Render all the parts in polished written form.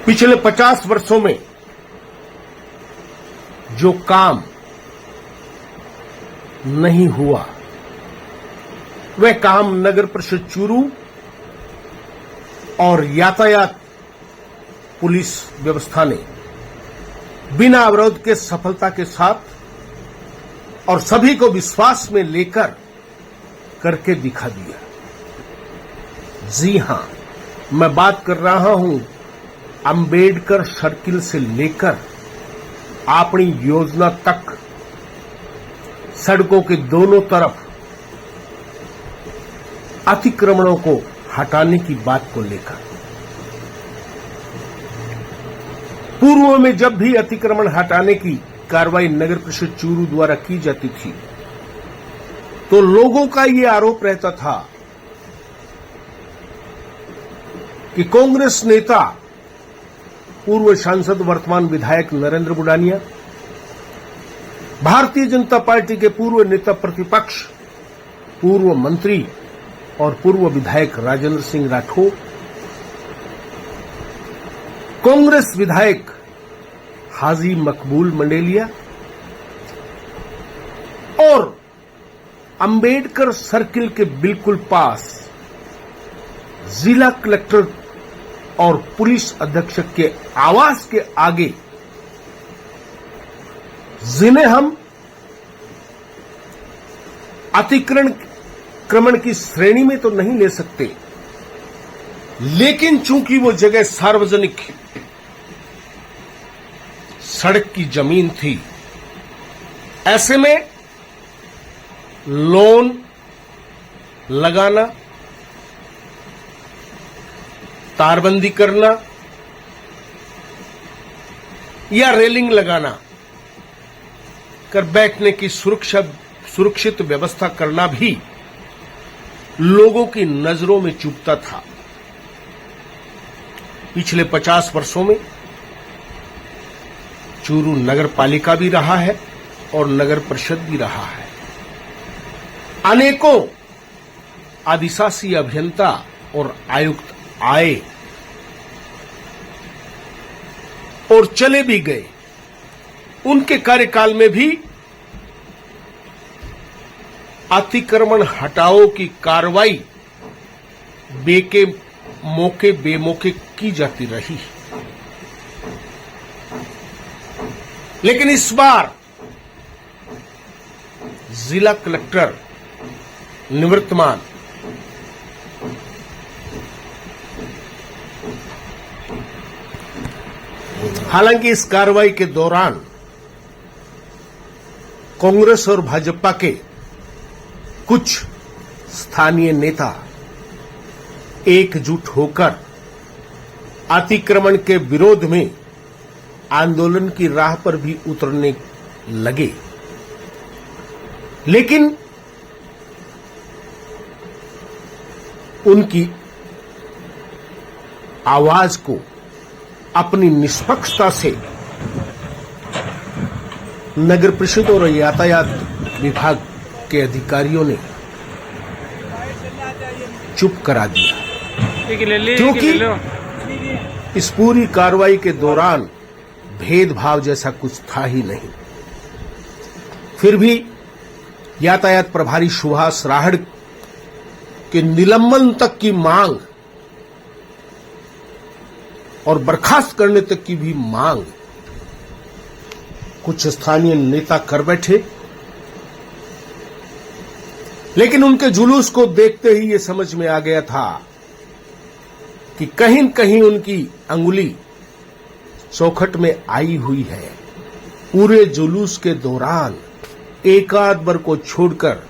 पिछले 50 वर्षों में जो काम नहीं हुआ वह काम नगर परिषद चूरू और यातायात पुलिस व्यवस्था ने बिना अवरोध के सफलता के साथ और सभी को विश्वास में लेकर करके दिखा दिया। जी हां, मैं बात कर रहा हूं अंबेडकर सर्किल से लेकर अपनी योजना तक सड़कों के दोनों तरफ अतिक्रमणों को हटाने की बात को लेकर। पूर्व में जब भी अतिक्रमण हटाने की कार्रवाई नगर परिषद चूरू द्वारा की जाती थी तो लोगों का यह आरोप रहता था कि कांग्रेस नेता पूर्व सांसद वर्तमान विधायक नरेंद्र बुडानिया, भारतीय जनता पार्टी के पूर्व नेता प्रतिपक्ष, पूर्व मंत्री और पूर्व विधायक राजेंद्र सिंह राठौर, कांग्रेस विधायक हाजी मकबूल मंडेलिया और अंबेडकर सर्किल के बिल्कुल पास जिला कलेक्टर और पुलिस अधीक्षक के आवास के आगे, जिन्हें हम अतिक्रमण की श्रेणी में तो नहीं ले सकते, लेकिन चूंकि वो जगह सार्वजनिक सड़क की जमीन थी, ऐसे में लोन लगाना, तारबंदी करना या रेलिंग लगाना कर बैठने की सुरक्षित व्यवस्था करना भी लोगों की नजरों में चुभता था। पिछले 50 वर्षों में चूरू नगर पालिका भी रहा है और नगर परिषद भी रहा है। अनेकों अधिशासी अभियंता और आयुक्त आए और चले भी गए। उनके कार्यकाल में भी अतिक्रमण हटाओ की कार्रवाई बेमौके की जाती रही। लेकिन इस बार जिला कलेक्टर निवर्तमान हालांकि इस कार्रवाई के दौरान कांग्रेस और भाजपा के कुछ स्थानीय नेता एकजुट होकर अतिक्रमण के विरोध में आंदोलन की राह पर भी उतरने लगे, लेकिन उनकी आवाज को अपनी निष्पक्षता से नगर परिषद और यातायात विभाग के अधिकारियों ने चुप करा दिया, क्योंकि इस पूरी कार्रवाई के दौरान भेदभाव जैसा कुछ था ही नहीं। फिर भी यातायात प्रभारी सुभाष राहड़ के निलंबन तक की मांग और बर्खास्त करने तक की भी मांग कुछ स्थानीय नेता कर बैठे, लेकिन उनके जुलूस को देखते ही ये समझ में आ गया था कि कहीं न कहीं उनकी अंगुली चौखट में आई हुई है। पूरे जुलूस के दौरान एकाध बार को छोड़कर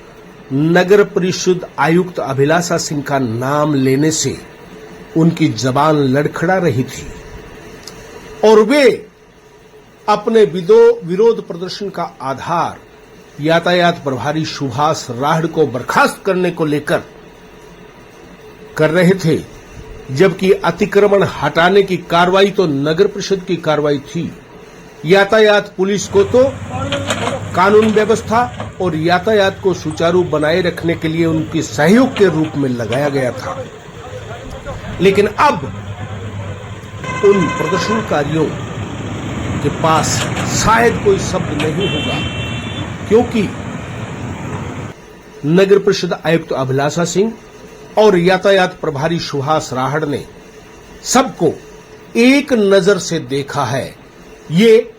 नगर परिषद आयुक्त अभिलाषा सिंह का नाम लेने से उनकी जबान लड़खड़ा रही थी और वे अपने विरोध प्रदर्शन का आधार यातायात प्रभारी सुभाष राहड़ को बर्खास्त करने को लेकर कर रहे थे, जबकि अतिक्रमण हटाने की कार्रवाई तो नगर परिषद की कार्रवाई थी। यातायात पुलिस को तो कानून व्यवस्था और यातायात को सुचारू बनाए रखने के लिए उनके सहयोग के रूप में लगाया गया था। लेकिन अब उन प्रदर्शनकारियों के पास शायद कोई शब्द नहीं होगा, क्योंकि नगर परिषद आयुक्त अभिलाषा सिंह और यातायात प्रभारी सुभाष राहड़ ने सबको एक नजर से देखा है। ये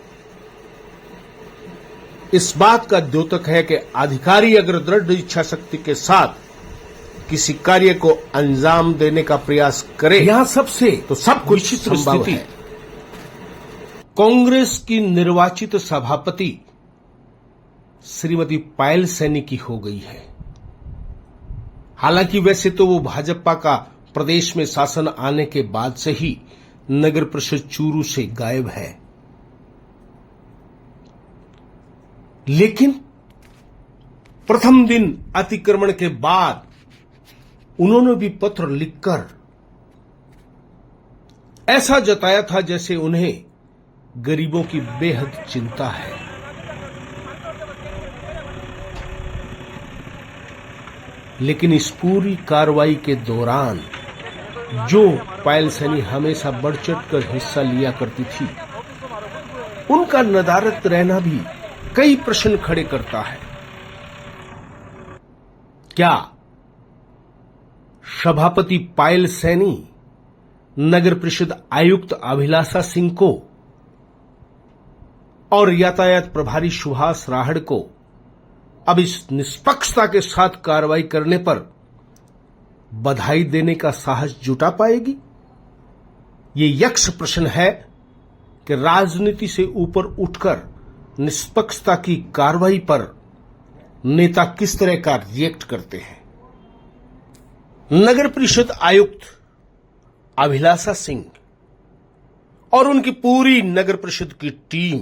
इस बात का द्योतक है कि अधिकारी अगर दृढ़ इच्छा शक्ति के साथ किसी कार्य को अंजाम देने का प्रयास करे, यहां सबसे तो सब कुछ संभव है। कांग्रेस की निर्वाचित सभापति श्रीमती पायल सैनी की हो गई है। हालांकि वैसे तो वो भाजपा का प्रदेश में शासन आने के बाद से ही नगर परिषद चूरू से गायब है, लेकिन प्रथम दिन अतिक्रमण के बाद उन्होंने भी पत्र लिखकर ऐसा जताया था जैसे उन्हें गरीबों की बेहद चिंता है। लेकिन इस पूरी कार्रवाई के दौरान जो पायल सैनी हमेशा बढ़ चढ़कर हिस्सा लिया करती थी, उनका नदारद रहना भी कई प्रश्न खड़े करता है। क्या सभापति पायल सैनी नगर परिषद आयुक्त अभिलाषा सिंह को और यातायात प्रभारी सुभाष राहड़ को अब इस निष्पक्षता के साथ कार्रवाई करने पर बधाई देने का साहस जुटा पाएगी? ये यक्ष प्रश्न है कि राजनीति से ऊपर उठकर निष्पक्षता की कार्रवाई पर नेता किस तरह का रिएक्ट करते हैं। नगर परिषद आयुक्त अभिलाषा सिंह और उनकी पूरी नगर परिषद की टीम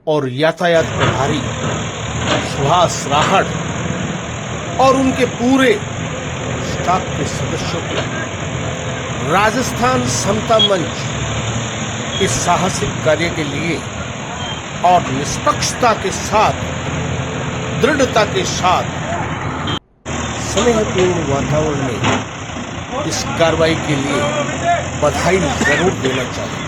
और यातायात प्रभारी सुभाष राहड़ और उनके पूरे स्टाफ के सदस्यों को राजस्थान समता मंच इस साहसिक कार्य के लिए और निष्पक्षता के साथ, दृढ़ता के साथ, स्नेहपूर्ण वातावरण में इस कार्रवाई के लिए बधाई जरूर देना चाहिए।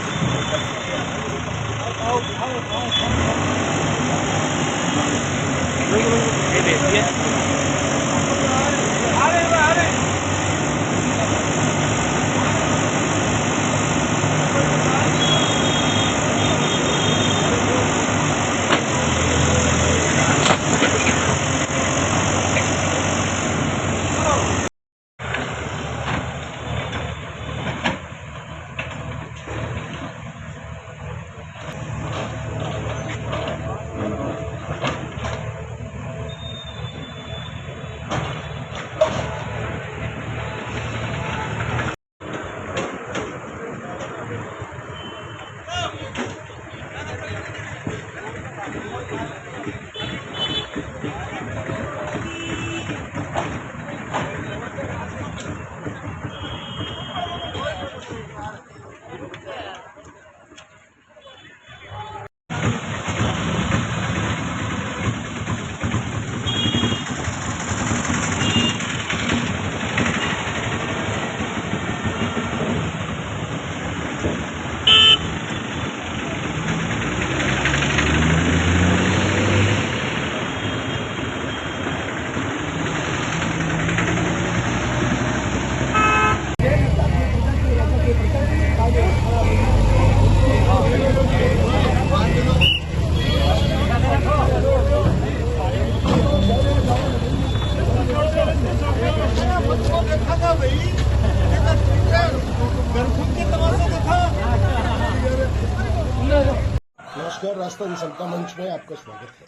नमस्कार, राजस्थान समता मंच में आपका स्वागत है।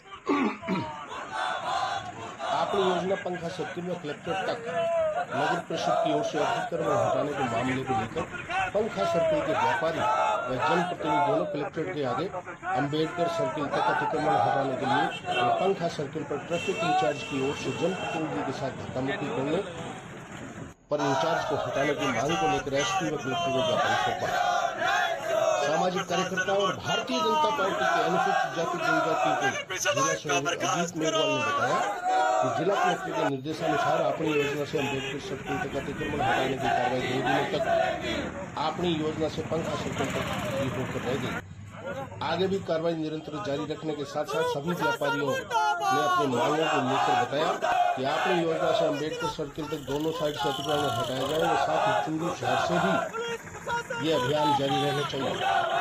आपने योजना पंखा सर्किल व कलेक्टर तक नगर परिषद की ओर से अतिक्रमण हटाने के मामले को लेकर पंखा सर्किल के व्यापारी व जनप्रतिनिधि दोनों कलेक्टर के आगे अंबेडकर सर्किल तक अतिक्रमण हटाने के लिए पंखा सर्किल पर ट्रैफिक इंचार्ज की ओर से जनप्रतिनिधि के साथ धक्कामुक्की करने पर इंचार्ज को हटाने की मांग को लेकर एसपी व कलेक्टर को ज्ञापन सौंपा। सामाजिक कार्यकर्ता और भारतीय जनता पार्टी के अनुसूचित जाति जनजाति के जिला अजीत मेघवाल ने बताया कि जिला कलेक्टर के निर्देशानुसार अपनी योजना से अम्बेडकर सर्किल तक अतिक्रमण हटाने की कार्रवाई 2 दिनों तक अपनी योजना से पंखा सर्किल तक होकर रह गई। आगे भी कार्रवाई निरंतर जारी रखने के साथ साथ सभी व्यापारियों ने अपनी मांगों को लेकर बताया कि अपनी योजना से अम्बेडकर सर्किल तक दोनों साइड से अतिक्रमण हटाया जाए और साथ ही चूरू शहर से भी ये अभियान जारी रहना चाहिए।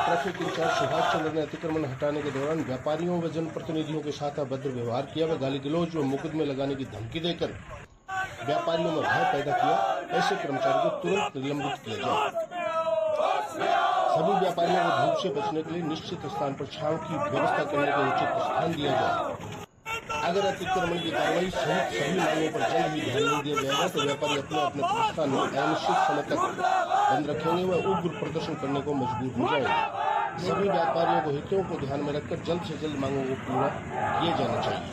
ट्रैफिक इंचार्ज सुभाष चंद्र ने अतिक्रमण हटाने के दौरान व्यापारियों व जनप्रतिनिधियों के साथ अभद्र व्यवहार किया व गाली गलौज व मुकदमे लगाने की धमकी देकर व्यापारियों में भय पैदा किया। ऐसे कर्मचारी को तुरंत निलंबित किया जाए। सभी व्यापारियों को धूप से बचने के लिए निश्चित स्थान पर छांव की व्यवस्था करने का उचित स्थान दिया जाए। अगर अतिक्रमण की कार्रवाई सहित सभी मांगों पर जल्द ही ध्यान नहीं दिया जाएगा तो व्यापारी अपने अपने प्रतिष्ठान में अनिश्चित समय तक बंद रखेंगे व उग्र प्रदर्शन करने को मजबूर हो जाएंगे। सभी व्यापारियों को हितों को ध्यान में रखकर जल्द से जल्द मांगों को पूरा किया जाना चाहिए।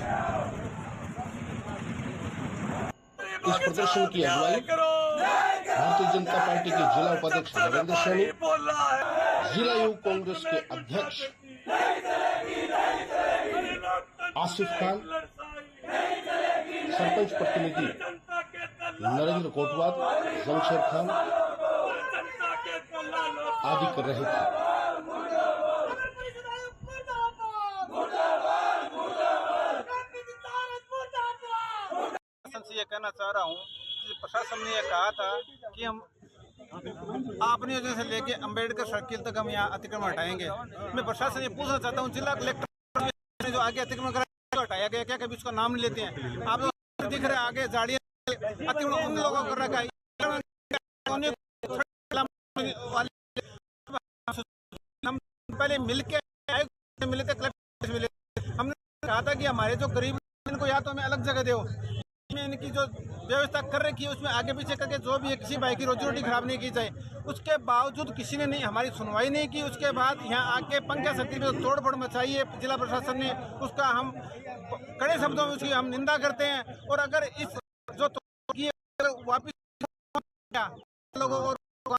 इस प्रदर्शन की अगुवाई भारतीय जनता पार्टी के जिला उपाध्यक्ष नरेंद्र सैनी, जिला युवा कांग्रेस के अध्यक्ष आसिफ खान, सरपंच प्रतिनिधि नरेंद्र कोटवाल, जमशेद खान आदि कर रहे थे। ये कहना चाह रहा हूँ कि प्रशासन ने यह कहा था कि हम अपनी योजना से लेके अम्बेडकर सर्किल तक हम यहाँ अतिक्रमण हटाएंगे। मैं प्रशासन से पूछना चाहता हूँ, जिला कलेक्टर जो आगे अतिक्रमण करा हटाया गया क्या, कभी उसका नाम नहीं लेते हैं। आप लोग दिख रहे आगे झाड़ियाँ अतिक्रमण उन लोगों को कर रखा है। हम पहले मिलके कलेक्टर मिले, हमने कहा था कि हमारे जो गरीब इनको या तो हमें अलग जगह दो, इनकी जो व्यवस्था कर रखी है उसमें आगे पीछे करके जो भी है किसी भाई की रोजी रोटी खराब नहीं की जाए। उसके बावजूद किसी ने नहीं हमारी सुनवाई नहीं की। उसके बाद यहाँ आके पंखा सर्किल में तोड़फोड़ मचाई है जिला प्रशासन ने, उसका हम कड़े शब्दों में उसकी हम निंदा करते हैं। और अगर इस जो वापिस लोगों को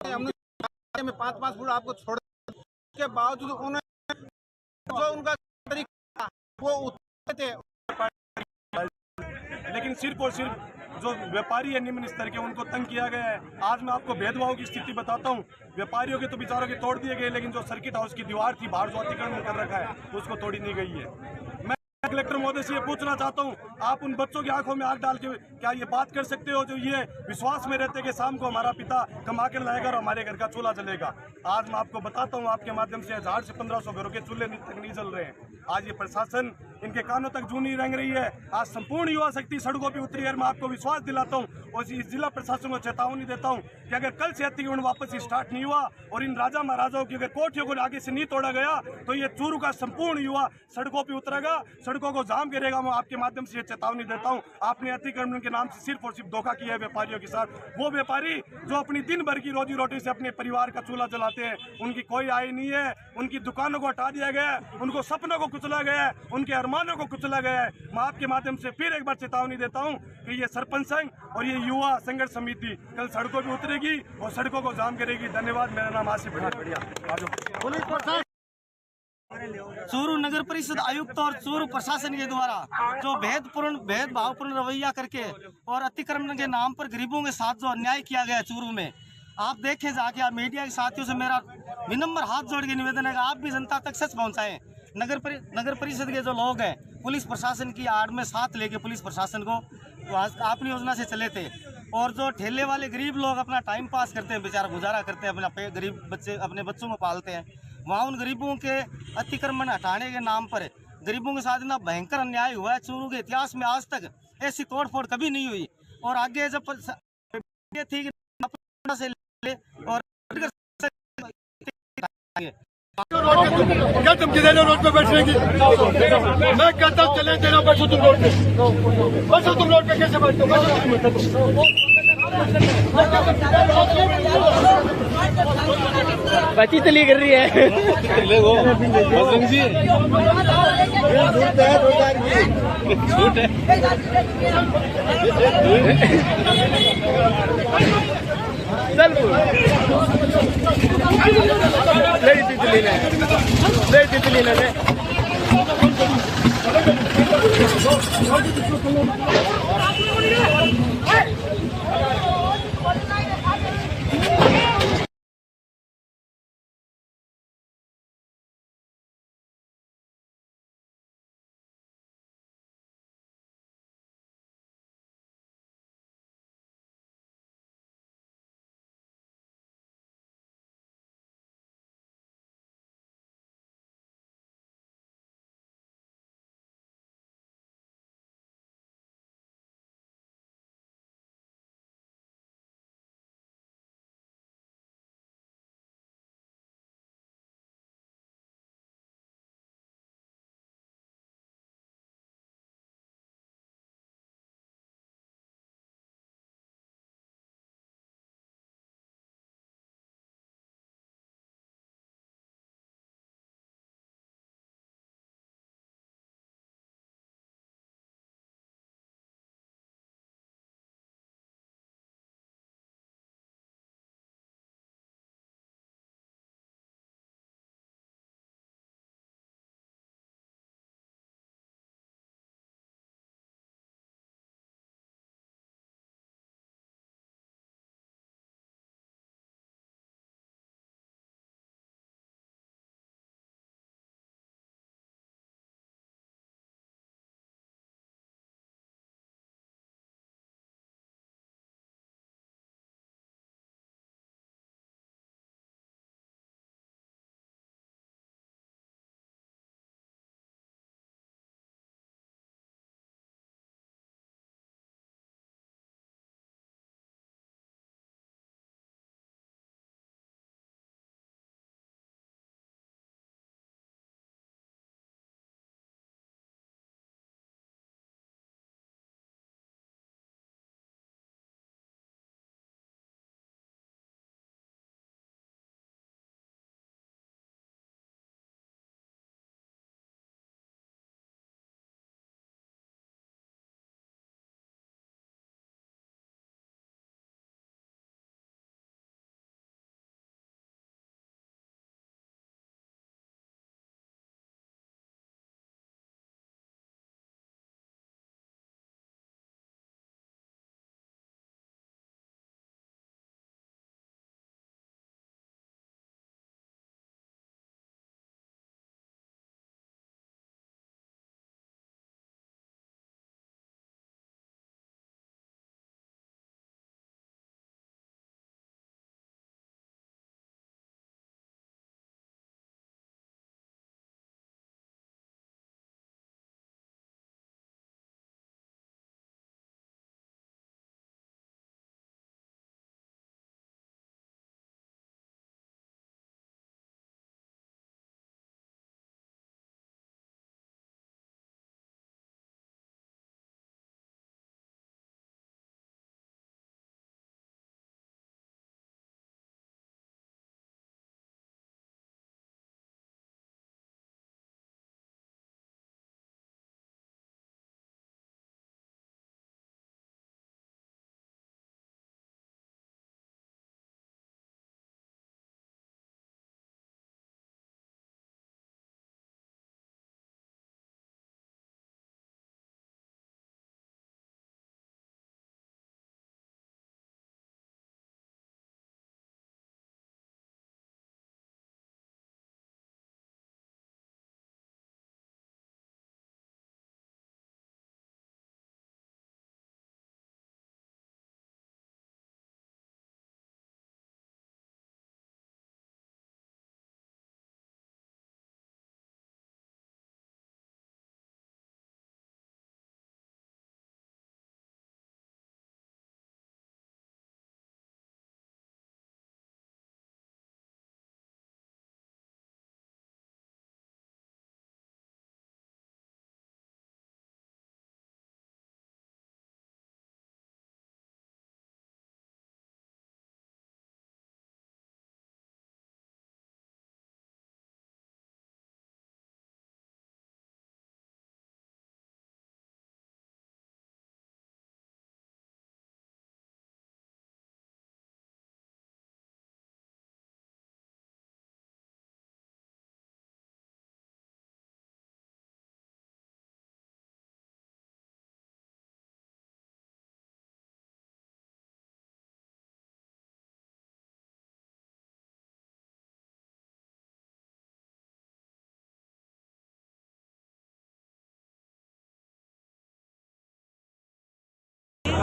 हमने 5-5 फुट आपको छोड़, उसके बावजूद उन्होंने जो उनका तरीका वो उतरते थे, लेकिन सिर्फ और सिर्फ जो व्यापारी है निम्न स्तर के उनको तंग किया गया है। आज मैं आपको भेदभाव की स्थिति बताता हूँ। व्यापारियों के तो बेचारों के तोड़ दिए गए, लेकिन जो सर्किट हाउस की दीवार थी बाहर जो अतिक्रमण कर रखा है उसको तोड़ी नहीं गई है। मैं कलेक्टर महोदय से ये पूछना चाहता हूँ, आप उन बच्चों की आंखों में आग डाल के क्या ये बात कर सकते हो जो ये विश्वास में रहते कि शाम को हमारा पिता कमा कर लाएगा और हमारे घर का चूल्हा जलेगा। आज मैं आपको बताता हूँ, आपके माध्यम से 1000 से 1500 घरों के चूल्हे तक नहीं जल रहे हैं। आज ये प्रशासन इनके कानों तक जू नहीं रंग रही है। आज संपूर्ण युवा शक्ति सड़कों पर उतरी है। मैं आपको विश्वास दिलाता हूँ और इस जिला प्रशासन को चेतावनी देता हूँ कि अगर कल से अतिक्रमण वापस स्टार्ट नहीं हुआ और इन राजा महाराजाओं की अगर कोठियों को आगे से नहीं तोड़ा गया तो ये चूरू का संपूर्ण युवा सड़कों पर उतरेगा, सड़कों को जाम करेगा। मैं आपके माध्यम से ये चेतावनी देता हूँ। आपने अतिक्रमण के नाम से सिर्फ और सिर्फ धोखा किया है व्यापारियों के साथ। वो व्यापारी जो अपनी दिन भर की रोजी रोटी से अपने परिवार का चूल्हा जलाते हैं, उनकी कोई आय नहीं है। उनकी दुकानों को हटा दिया गया है, उनको सपनों को कुचला गया है, उनके अरमानों को कुचला गया है। मैं आपके माध्यम से फिर एक बार चेतावनी देता हूं कि ये सरपंच संघ और ये युवा संघर्ष समिति कल सड़कों पर उतरेगी और सड़कों को जाम करेगी। धन्यवाद। मेरा नाम आसिफ खान। चूरू नगर परिषद आयुक्त और चूरू प्रशासन के द्वारा जो भेदभावपूर्ण रवैया करके और अतिक्रमण के नाम पर गरीबों के साथ जो अन्याय किया गया चूरू में, आप देखें जाके, आप मीडिया के साथियों से मेरा विनम्र हाथ जोड़ के निवेदन है कि आप भी जनता तक सच पहुंचाएं। नगर परिषद के जो लोग हैं पुलिस प्रशासन की आड़ में साथ लेके पुलिस प्रशासन को अपनी योजना से चले थे। और जो ठेले वाले गरीब लोग अपना टाइम पास करते हैं, बेचारा गुजारा करते हैं, अपना गरीब बच्चे अपने बच्चों को पालते हैं, वहाँ उन गरीबों के अतिक्रमण हटाने के नाम पर गरीबों के साथ इतना भयंकर अन्याय हुआ है। चूरू के इतिहास में आज तक ऐसी तोड़फोड़ कभी नहीं हुई। और आगे जब थी से और क्या धमकी दे रहे हो रोड पे बैठने की? मैं कहता हूँ चले देना, बसो तुम रोड पे, बसो तुम रोड पे। कैसे बैठते हो? बच्ची चली कर रही है। चल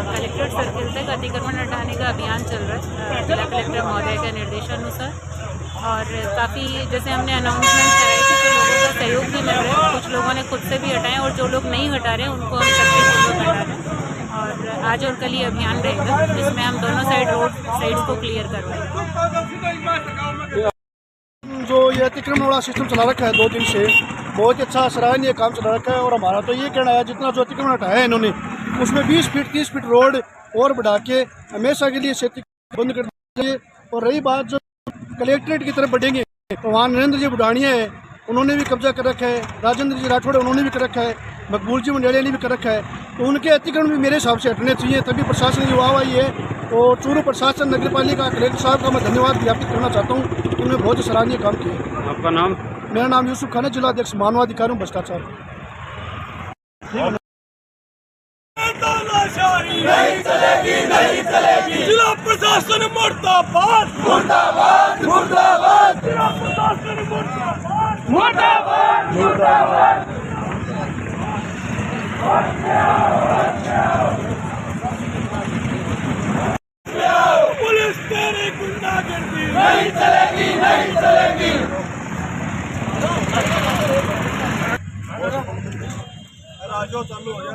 कलेक्ट्रेट सर्किल तक अतिक्रमण हटाने का अभियान चल रहा है जिला कलेक्टर महोदय के निर्देशानुसार। और काफ़ी जैसे हमने अनाउंसमेंट कराई थी तो लोगों का सहयोग भी मिल रहा है। कुछ लोगों ने खुद से भी हटाए और जो लोग नहीं हटा रहे हैं उनको हम शक्तिपूर्वक हटा रहे हैं। और आज और कल ये अभियान रहेगा जिसमें हम दोनों रोड साइड्स को क्लियर करवाएंगे। जो ये अतिक्रमण वाला सिस्टम चला रखा है 2 दिन से, बहुत अच्छा सराहनीय काम चला रखा है। और हमारा तो ये कहना है जितना जो अतिक्रमण हटाया है इन्होंने उसमें 20 फीट 30 फीट रोड और बढ़ा के हमेशा के लिए खेती बंद कर चाहिए। और रही बात जो कलेक्ट्रेट की तरफ बढ़ेंगे तो वहाँ नरेंद्र जी बुढ़ानिया है, उन्होंने भी कब्जा कर रखा है, राजेंद्र जी राठौड़ उन्होंने भी कर रखा है, मकबूल जी मंडेलिया ने भी कर रखा है। तो उनके अतिक्रमण भी मेरे हिसाब से हटने चाहिए, तभी प्रशासन की वाहवाही है। और चूरू प्रशासन नगर पालिका कलेक्टर साहब का मैं धन्यवाद ज्ञापित करना चाहता हूँ, उन्होंने बहुत ही सराहनीय काम किया। आपका नाम? मेरा नाम यूसुफ खान है, जिला अध्यक्ष मानवाधिकारी भ्रष्टाचार। नहीं चलेगी, नहीं चलेगी। जिला प्रशासन मुर्दाबाद, मुर्दाबाद, मुर्दाबाद। जिला प्रशासन मुर्दाबाद, मुर्दाबाद, मुर्दाबाद। पुलिस तेरी गुंडागर्दी नहीं चलेगी, नहीं चलेगी।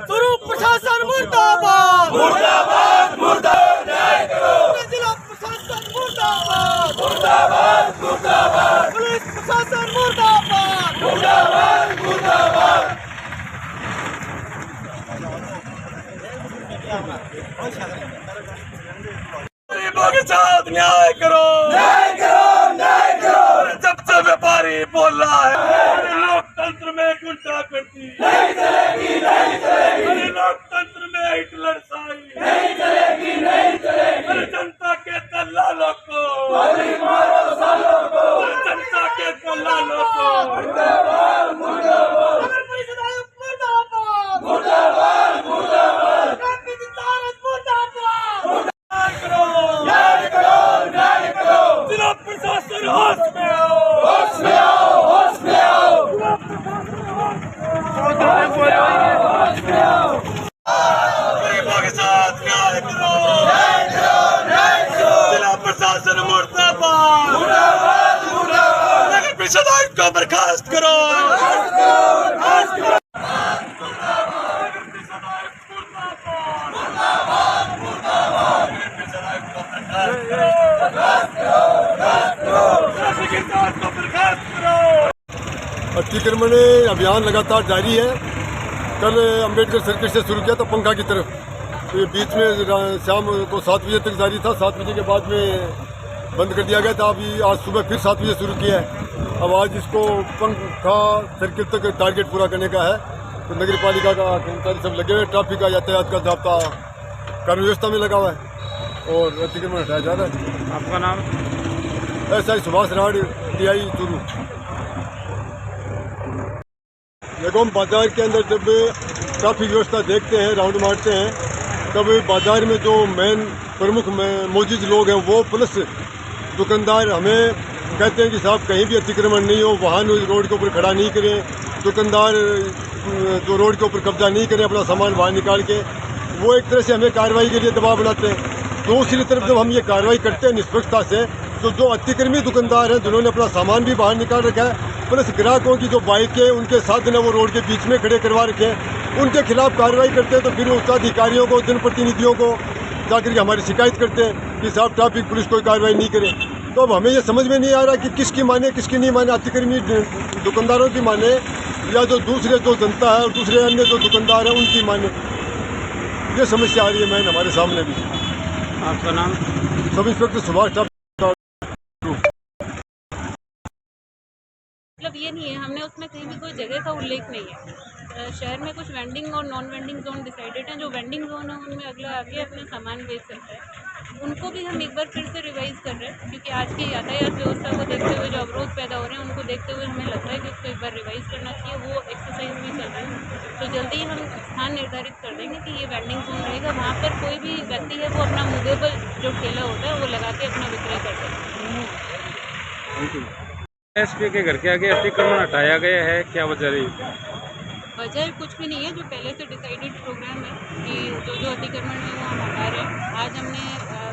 चूरू प्रशासन मुर्दाबाद, मुर्दाबाद, मुर्दाबाद। न्याय करो। जिला प्रशासन मुर्दाबाद, मुर्दाबाद, मुर्दाबाद। पुलिस प्रशासन मुर्दाबाद, मुर्दाबाद, मुर्दाबाद। गरीबों के साथ न्याय करो, न्याय करो, न्याय करो। जब से व्यापारी बोल रहा है लोकतंत्र में गुंडागर्दी नहीं चलेगी, नहीं चलेगी। अरे लोकतंत्र में हिटलर शाही नहीं चलेगी, नहीं चलेगी। अरे जनता के दलालों को मारो सालों को, जनता के दलालों को मुर्दाबाद, मुर्दाबाद। नगर परिषद आयुक्त मुर्दाबाद, मुर्दाबाद, मुर्दाबाद। क्रांति विचारक मुर्दाबाद। न्याय करो, न्याय करो, न्याय करो। जिला प्रशासन होश में आओ, होश में आओ, होश में आओ। गरीबों के साथ न्याय करो, न्याय करो, न्याय करो। जिला प्रशासन मुर्दाबाद, मुर्दाबाद, मुर्दाबाद। नगर परिषद आयुक्त को बर्खास्त करो, बर्खास्त करो, बर्खास्त करो। अतिक्रमण अभियान लगातार जारी है। कल अंबेडकर सर्किट से शुरू किया था पंखा की तरफ, तो ये बीच में शाम को 7 बजे तक जारी था। 7 बजे के बाद में बंद कर दिया गया था। अभी आज सुबह फिर 7 बजे शुरू किया है। अब आज इसको पंखा सर्किट तक टारगेट पूरा करने का है। तो नगर पालिका का कर्मचारी सब लगे हुए, ट्रैफिक का यातायात का जाब्ता कार्य व्यवस्था में लगा हुआ है और अतिक्रमण हटाया जा रहा है। आपका नाम? SI सुभाष राड, TI चूरू। देखो, हम बाजार के अंदर जब ट्रैफिक व्यवस्था देखते हैं, राउंड मारते हैं, तब बाजार में जो मेन प्रमुख मौजूद लोग हैं वो प्लस दुकानदार हमें कहते हैं कि साहब कहीं भी अतिक्रमण नहीं हो, वाहन रोड के ऊपर खड़ा नहीं करें, दुकानदार जो रोड के ऊपर कब्जा नहीं करें, अपना सामान बाहर निकाल के। वो एक तरह से हमें कार्रवाई के लिए दबाव बनाते हैं। दूसरी तरफ जब हम ये कार्रवाई करते हैं निष्पक्षता से, तो जो अतिक्रमी दुकानदार हैं जिन्होंने अपना सामान भी बाहर निकाल रखा है, प्लस ग्राहकों की जो बाइकें उनके साधन है वो रोड के बीच में खड़े करवा रखे हैं, उनके खिलाफ कार्रवाई करते हैं। तो फिर उच्चाधिकारियों को, जनप्रतिनिधियों को जाकर के हमारी शिकायत करते हैं कि साहब ट्रैफिक पुलिस कोई कार्रवाई नहीं करे। तो अब हमें ये समझ में नहीं आ रहा कि किसकी माने किसकी नहीं माने, अतिक्रमी दुकानदारों की माने या जो दूसरे जो जनता है और दूसरे अन्य जो दुकानदार हैं उनकी माने। ये समस्या आ रही है मैन हमारे सामने भी। आपका नाम? Sub inspector Subhash. मतलब ये नहीं है, हमने उसमें कहीं भी कोई जगह का उल्लेख नहीं है। शहर में कुछ वेंडिंग और नॉन वेंडिंग जोन डिसाइडेड हैं। जो वेंडिंग जोन है उनमें अगला आके अपना सामान बेच सकता है। उनको भी हम एक बार फिर से रिवाइज़ कर रहे हैं, क्योंकि आज की यातायात व्यवस्था को देखते हुए जो अवरोध पैदा हो रहे हैं उनको देखते हुए हमें लगता है कि उसको एक बार रिवाइज़ करना चाहिए। वो एक्सरसाइज भी चल रही है। तो जल्दी ही हम स्थान निर्धारित कर देंगे कि ये वेंडिंग जोन रहेगा। वहाँ पर कोई भी व्यक्ति है वो अपना मूवेबल जो ठेला होता है वो लगा के अपना विक्रय कर सकते हैं। SP के घर के आगे अतिक्रमण हटाया गया है, क्या वजह रही? वजह कुछ भी नहीं है, जो पहले से डिसाइडेड प्रोग्राम है कि जो अतिक्रमण है वो हम हटा रहे हैं। आज हमने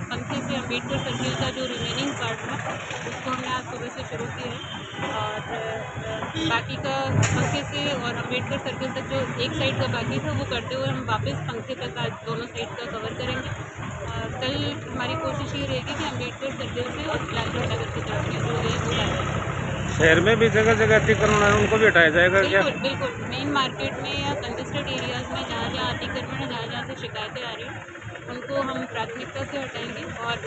पंखे से अम्बेडकर सर्किल का जो रिमेनिंग पार्ट था उसको हमने आज सुबह से शुरू किया है और बाकी का पंखे से और अम्बेडकर सर्किल तक जो एक साइड का बाकी था वो करते हुए हम वापस पंखे तक आज दोनों साइड का कवर करेंगे। कल हमारी कोशिश ये रहेगी कि अम्बेडकर सर्किल से और लालगढ़ नगर की तरफ की जो है वो लाए। शहर में भी जगह जगह अतिक्रमण है, उनको भी हटाया जाएगा क्या? बिल्कुल बिल्कुल, मेन मार्केट में या कंजेस्टेड एरियाज़ में जहाँ जहाँ अतिक्रमण है, जहाँ जहाँ से शिकायतें आ रही हैं उनको हम प्राथमिकता से हटाएंगे और